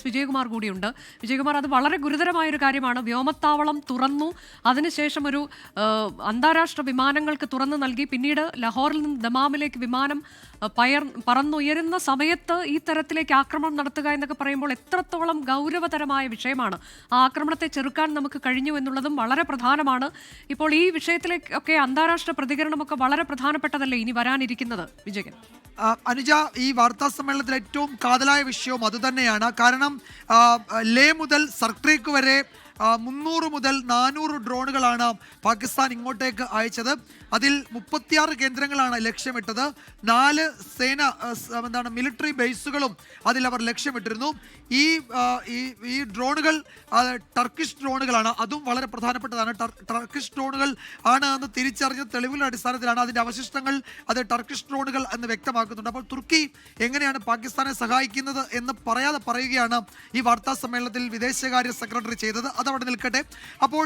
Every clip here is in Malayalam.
വിജയകുമാർ കൂടിയുണ്ട്. വിജയകുമാർ, അത് വളരെ ഗുരുതരമായ ഒരു കാര്യമാണ്. വ്യോമത്താവളം തുറന്നു, അതിനുശേഷം ഒരു അന്താരാഷ്ട്ര വിമാനങ്ങൾക്ക് തുറന്നു നൽകി, പിന്നീട് ലാഹോറിൽ നിന്ന് ദമാമിലേക്ക് വിമാനം പറന്നുയരുന്ന സമയത്ത് ഈ തരത്തിലേക്ക് ആക്രമണം നടത്തുക എന്നൊക്കെ പറയുമ്പോൾ എത്രത്തോളം ഗൗരവതരമായ വിഷയമാണ്. ആ ആക്രമണത്തെ ചെറുക്കാൻ നമുക്ക് കഴിഞ്ഞു എന്നുള്ളതും വളരെ പ്രധാനമാണ്. ഇപ്പോൾ ഈ വിഷയത്തിലേക്കൊക്കെ അന്താരാഷ്ട്ര പ്രതികരണമൊക്കെ വളരെ പ്രധാനപ്പെട്ടതല്ലേ ഇനി വരാനിരിക്കുന്നത് വിജയൻ? അനുജ, ഈ വാർത്താ സമ്മേളനത്തിൽ ഏറ്റവും കാതലായ വിഷയവും അതുതന്നെയാണ്. കാരണം ലേ മുതൽ സർക്രീക്ക് വരെ 300 മുതൽ 400 ഡ്രോണുകളാണ് പാകിസ്ഥാൻ ഇങ്ങോട്ടേക്ക് അയച്ചത്. അതിൽ 36 കേന്ദ്രങ്ങളാണ് ലക്ഷ്യമിട്ടത്. 4 മിലിറ്ററി ബേസുകളും അതിൽ അവർ ലക്ഷ്യമിട്ടിരുന്നു. ഈ ഡ്രോണുകൾ ടർക്കിഷ് ഡ്രോണുകളാണ്. അതും വളരെ പ്രധാനപ്പെട്ടതാണ്. ടർക്കിഷ് ഡ്രോണുകൾ ആണ് എന്ന് തിരിച്ചറിഞ്ഞ തെളിവുകളുടെ അടിസ്ഥാനത്തിലാണ് അതിൻ്റെ അവശിഷ്ടങ്ങൾ അത് ടർക്കിഷ് ഡ്രോണുകൾ എന്ന് വ്യക്തമാക്കുന്നുണ്ട്. അപ്പോൾ തുർക്കി എങ്ങനെയാണ് പാകിസ്ഥാനെ സഹായിക്കുന്നത് എന്ന് പറയാതെ പറയുകയാണ് ഈ വാർത്താ സമ്മേളനത്തിൽ വിദേശകാര്യ സെക്രട്ടറി ചെയ്തത്. അതവിടെ നിൽക്കട്ടെ. അപ്പോൾ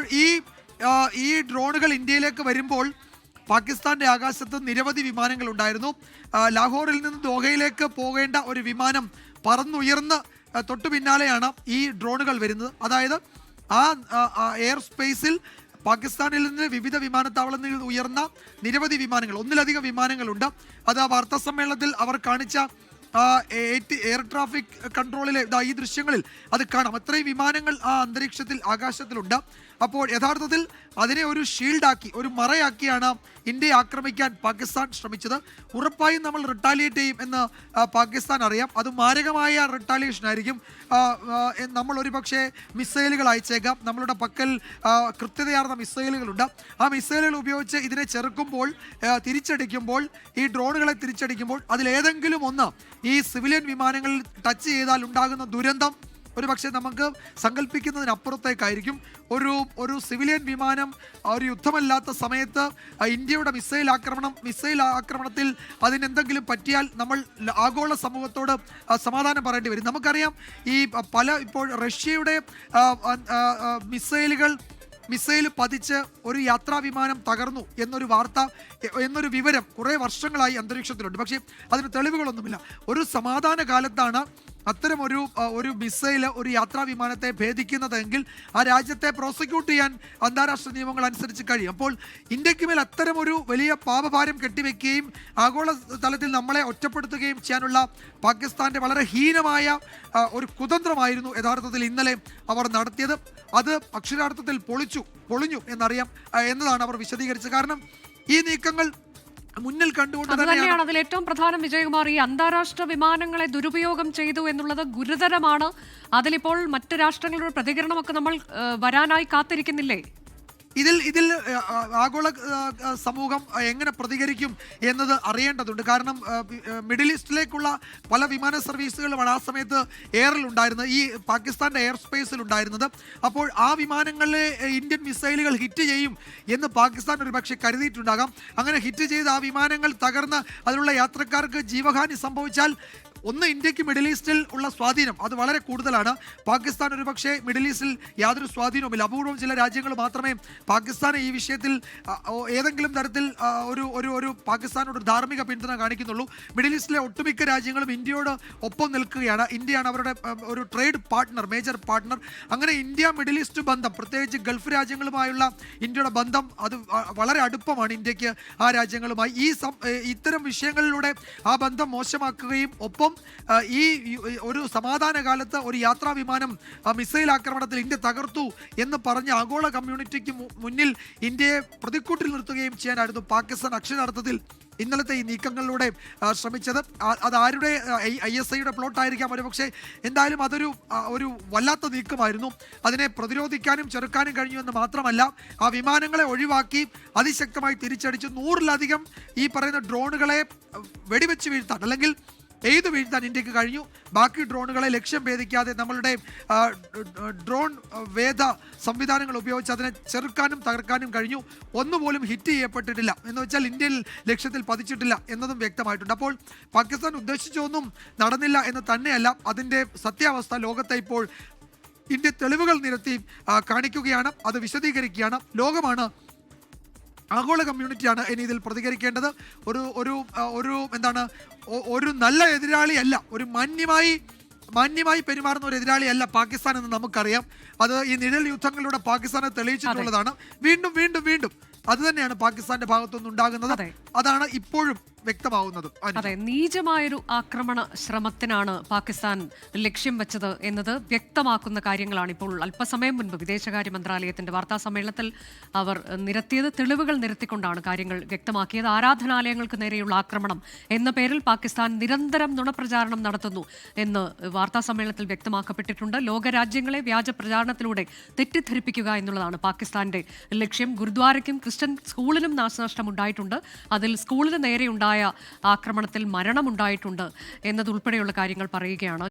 ഈ ഡ്രോണുകൾ ഇന്ത്യയിലേക്ക് വരുമ്പോൾ പാകിസ്ഥാന്റെ ആകാശത്ത് നിരവധി വിമാനങ്ങൾ ഉണ്ടായിരുന്നു. ലാഹോറിൽ നിന്ന് ദോഹയിലേക്ക് പോകേണ്ട ഒരു വിമാനം പറന്നുയർന്ന് തൊട്ടു പിന്നാലെയാണ് ഈ ഡ്രോണുകൾ വരുന്നത്. അതായത് ആ എയർ സ്പേസിൽ പാകിസ്ഥാനിൽ നിന്ന് വിവിധ വിമാനത്താവളങ്ങളിൽ ഉയർന്ന നിരവധി വിമാനങ്ങൾ, ഒന്നിലധികം വിമാനങ്ങളുണ്ട്. അത് ആ വാർത്താ സമ്മേളനത്തിൽ അവർ കാണിച്ച എയർ ട്രാഫിക് കൺട്രോളിലെ ഈ ദൃശ്യങ്ങളിൽ അത് കാണാം. അത്രയും വിമാനങ്ങൾ ആ അന്തരീക്ഷത്തിൽ, ആകാശത്തിലുണ്ട്. അപ്പോൾ യഥാർത്ഥത്തിൽ അതിനെ ഒരു ഷീൽഡാക്കി, ഒരു മറയാക്കിയാണ് ഇന്ത്യയെ ആക്രമിക്കാൻ പാകിസ്ഥാൻ ശ്രമിച്ചത്. ഉറപ്പായും നമ്മൾ റിട്ടാലിയേറ്റ് ചെയ്യും എന്ന് പാകിസ്ഥാൻ അറിയാം. അത് മാരകമായ റിട്ടാലിയേഷൻ ആയിരിക്കും. നമ്മൾ ഒരു പക്ഷേ മിസൈലുകൾ അയച്ചേക്കാം. നമ്മളുടെ പക്കൽ കൃത്യതയാർന്ന മിസൈലുകളുണ്ട്. ആ മിസൈലുകൾ ഉപയോഗിച്ച് ഇതിനെ ചെറുക്കുമ്പോൾ, തിരിച്ചടിക്കുമ്പോൾ, ഈ ഡ്രോണുകളെ തിരിച്ചടിക്കുമ്പോൾ അതിലേതെങ്കിലും ഒന്ന് ഈ സിവിലിയൻ വിമാനങ്ങളിൽ ടച്ച് ചെയ്താൽ ഉണ്ടാകുന്ന ദുരന്തം ഒരു പക്ഷേ നമുക്ക് സങ്കല്പിക്കുന്നതിനപ്പുറത്തേക്കായിരിക്കും. ഒരു സിവിലിയൻ വിമാനം ഒരു യുദ്ധമല്ലാത്ത സമയത്ത് ഇന്ത്യയുടെ മിസൈൽ ആക്രമണത്തിൽ അതിനെന്തെങ്കിലും പറ്റിയാൽ നമ്മൾ ആഗോള സമൂഹത്തോട് സമാധാനം പറയേണ്ടി വരും. നമുക്കറിയാം, ഇപ്പോൾ റഷ്യയുടെ മിസൈൽ പതിച്ച് ഒരു യാത്രാ വിമാനം തകർന്നു എന്നൊരു വിവരം കുറേ വർഷങ്ങളായി അന്തരീക്ഷത്തിലുണ്ട്. പക്ഷേ അതിന് തെളിവുകളൊന്നുമില്ല. ഒരു സമാധാന കാലത്താണ് അത്തരം ഒരു മിസൈൽ ഒരു യാത്രാ വിമാനത്തെ ഭേദിക്കുന്നതെങ്കിൽ ആ രാജ്യത്തെ പ്രോസിക്യൂട്ട് ചെയ്യാൻ അന്താരാഷ്ട്ര നിയമങ്ങൾ അനുസരിച്ച് കഴിയും. അപ്പോൾ ഇന്ത്യക്ക് മേൽ അത്തരം ഒരു വലിയ പാപഭാരം കെട്ടിവെക്കുകയും ആഗോള തലത്തിൽ നമ്മളെ ഒറ്റപ്പെടുത്തുകയും ചെയ്യാനുള്ള പാകിസ്ഥാന്റെ വളരെ ഹീനമായ ഒരു കുതന്ത്രമായിരുന്നു യഥാർത്ഥത്തിൽ ഇന്നലെ അവർ നടത്തിയത്. അത് അക്ഷരാർത്ഥത്തിൽ പൊളിഞ്ഞു എന്നതാണ് അവർ വിശദീകരിച്ചത്. കാരണം ഈ നീക്കങ്ങൾ മുന്നിൽ കണ്ടുകൊണ്ട് തന്നെയാണ് അതിൽ ഏറ്റവും പ്രധാനം. വിജയകുമാർ, ഈ അന്താരാഷ്ട്ര വിമാനങ്ങളെ ദുരുപയോഗം ചെയ്തു എന്നുള്ളത് ഗുരുതരമാണ്. അതിലിപ്പോൾ മറ്റ് രാഷ്ട്രങ്ങളുടെ പ്രതികരണമൊക്കെ നമ്മൾ വരാനായി കാത്തിരിക്കുന്നില്ലേ? ഇതിൽ ആഗോള സമൂഹം എങ്ങനെ പ്രതികരിക്കും എന്നത് അറിയേണ്ടതുണ്ട്. കാരണം മിഡിൽ ഈസ്റ്റിലേക്കുള്ള പല വിമാന സർവീസുകളുമാണ് ആ സമയത്ത് എയറിൽ ഉണ്ടായിരുന്നത്, ഈ പാകിസ്ഥാന്റെ എയർ സ്പേസിൽ ഉണ്ടായിരുന്നത്. അപ്പോൾ ആ വിമാനങ്ങളിലെ ഇന്ത്യൻ മിസൈലുകൾ ഹിറ്റ് ചെയ്യും എന്ന് പാകിസ്ഥാൻ ഒരു പക്ഷേ കരുതിയിട്ടുണ്ടാകാം. അങ്ങനെ ഹിറ്റ് ചെയ്ത് ആ വിമാനങ്ങൾ തകർന്ന് അതിലുള്ള യാത്രക്കാർക്ക് ജീവഹാനി സംഭവിച്ചാൽ ഒന്ന്, ഇന്ത്യക്ക് മിഡിൽ ഈസ്റ്റിൽ ഉള്ള സ്വാധീനം അത് വളരെ കൂടുതലാണ്. പാകിസ്ഥാൻ ഒരു പക്ഷേ മിഡിൽ ഈസ്റ്റിൽ യാതൊരു സ്വാധീനവുമില്ല. അപൂർവം ചില രാജ്യങ്ങൾ മാത്രമേ പാകിസ്ഥാനെ ഈ വിഷയത്തിൽ ഏതെങ്കിലും തരത്തിൽ ഒരു പാകിസ്ഥാനോട് ധാർമ്മിക പിന്തുണ കാണിക്കുന്നുള്ളൂ. മിഡിൽ ഈസ്റ്റിലെ ഒട്ടുമിക്ക രാജ്യങ്ങളും ഇന്ത്യയോട് ഒപ്പം നിൽക്കുകയാണ്. ഇന്ത്യയാണ് അവരുടെ ഒരു ട്രേഡ് പാർട്ട്ണർ, മേജർ പാർട്ട്ണർ. അങ്ങനെ ഇന്ത്യ മിഡിൽ ഈസ്റ്റ് ബന്ധം, പ്രത്യേകിച്ച് ഗൾഫ് രാജ്യങ്ങളുമായുള്ള ഇന്ത്യയുടെ ബന്ധം അത് വളരെ അടുപ്പമാണ് ഇന്ത്യക്ക് ആ രാജ്യങ്ങളുമായി. ഇത്തരം വിഷയങ്ങളിലൂടെ ആ ബന്ധം മോശമാക്കുകയും ഒപ്പം ഈ ഒരു സമാധാന കാലത്ത് ഒരു യാത്രാ വിമാനം മിസൈൽ ആക്രമണത്തിൽ ഇന്ത്യ തകർത്തു എന്ന് പറഞ്ഞ് ആഗോള കമ്മ്യൂണിറ്റിക്ക് മുന്നിൽ ഇന്ത്യയെ പ്രതിക്കൂട്ടിൽ നിർത്തുകയും ചെയ്യാനായിരുന്നു പാകിസ്ഥാൻ അക്ഷരാർത്ഥത്തിൽ ഇന്നലത്തെ ഈ നീക്കങ്ങളിലൂടെ ശ്രമിച്ചത്. അത് ആരുടെ ISIയുടെ പ്ലോട്ടായിരിക്കാം ഒരുപക്ഷെ. എന്തായാലും അതൊരു വല്ലാത്ത നീക്കമായിരുന്നു. അതിനെ പ്രതിരോധിക്കാനും ചെറുക്കാനും കഴിഞ്ഞു എന്ന് മാത്രമല്ല, ആ വിമാനങ്ങളെ ഒഴിവാക്കി അതിശക്തമായി തിരിച്ചടിച്ച് 100-ലധികം ഈ പറയുന്ന ഡ്രോണുകളെ വെടിവെച്ച് വീഴ്ത്താൻ, അല്ലെങ്കിൽ വീഴ്ത്താൻ ഇന്ത്യക്ക് കഴിഞ്ഞു. ബാക്കി ഡ്രോണുകളെ ലക്ഷ്യം ഭേദിക്കാതെ നമ്മളുടെ ഡ്രോൺ വേദ സംവിധാനങ്ങൾ ഉപയോഗിച്ച് അതിനെ ചെറുക്കാനും തകർക്കാനും കഴിഞ്ഞു. ഒന്നുപോലും ഹിറ്റ് ചെയ്യപ്പെട്ടിട്ടില്ല, എന്ന് വെച്ചാൽ ഇന്ത്യയിൽ ലക്ഷ്യത്തിൽ പതിച്ചിട്ടില്ല എന്നതും വ്യക്തമായിട്ടുണ്ട്. അപ്പോൾ പാകിസ്ഥാൻ ഉദ്ദേശിച്ചൊന്നും നടന്നില്ല എന്ന് തന്നെയല്ല അതിൻ്റെ സത്യാവസ്ഥ. ലോകത്തെ ഇപ്പോൾ ഇന്ത്യ തെളിവുകൾ നിരത്തി കാണിക്കുകയാണ്, അത് വിശദീകരിക്കുകയാണ്. ലോകമാണ്, ആഗോള കമ്മ്യൂണിറ്റിയാണ് ഇനി ഇതിൽ പ്രതികരിക്കേണ്ടത്. ഒരു നല്ല എതിരാളിയല്ല, ഒരു മാന്യമായി മാന്യമായി പെരുമാറുന്ന ഒരു എതിരാളിയല്ല പാകിസ്ഥാൻ എന്ന് നമുക്കറിയാം. അത് ഈ നിഴൽ യുദ്ധങ്ങളിലൂടെ പാകിസ്ഥാനെ തെളിയിച്ചിട്ടുള്ളതാണ്. വീണ്ടും വീണ്ടും വീണ്ടും അത് തന്നെയാണ് പാകിസ്ഥാന്റെ ഭാഗത്തുനിന്ന് ഉണ്ടാകുന്നത്. അതാണ് ഇപ്പോഴും വ്യക്തമാവുന്നത്. അതെ, നീചമായൊരു ആക്രമണ ശ്രമത്തിനാണ് പാകിസ്ഥാൻ ലക്ഷ്യം വെച്ചത് എന്നത് വ്യക്തമാക്കുന്ന കാര്യങ്ങളാണ് ഇപ്പോൾ അല്പസമയം മുൻപ് വിദേശകാര്യ മന്ത്രാലയത്തിന്റെ വാർത്താ സമ്മേളനത്തിൽ അവർ നിരത്തിയത്. തെളിവുകൾ നിരത്തിക്കൊണ്ടാണ് കാര്യങ്ങൾ വ്യക്തമാക്കിയത്. ആരാധനാലയങ്ങൾക്ക് നേരെയുള്ള ആക്രമണം എന്ന പേരിൽ പാകിസ്ഥാൻ നിരന്തരം നുണപ്രചാരണം നടത്തുന്നു എന്ന് വാർത്താ സമ്മേളനത്തിൽ വ്യക്തമാക്കപ്പെട്ടിട്ടുണ്ട്. ലോകരാജ്യങ്ങളെ വ്യാജ പ്രചാരണത്തിലൂടെ തെറ്റിദ്ധരിപ്പിക്കുക എന്നുള്ളതാണ് പാകിസ്ഥാന്റെ ലക്ഷ്യം. ഗുരുദ്വാരയ്ക്കും ക്രിസ്ത്യൻ സ്കൂളിനും നാശനഷ്ടം ഉണ്ടായിട്ടുണ്ട്. അതിൽ സ്കൂളിന് നേരെയുണ്ടായ ആക്രമണത്തിൽ മരണമുണ്ടായിട്ടുണ്ട് എന്നതുൾപ്പെടെയുള്ള കാര്യങ്ങൾ പറയുകയാണ്.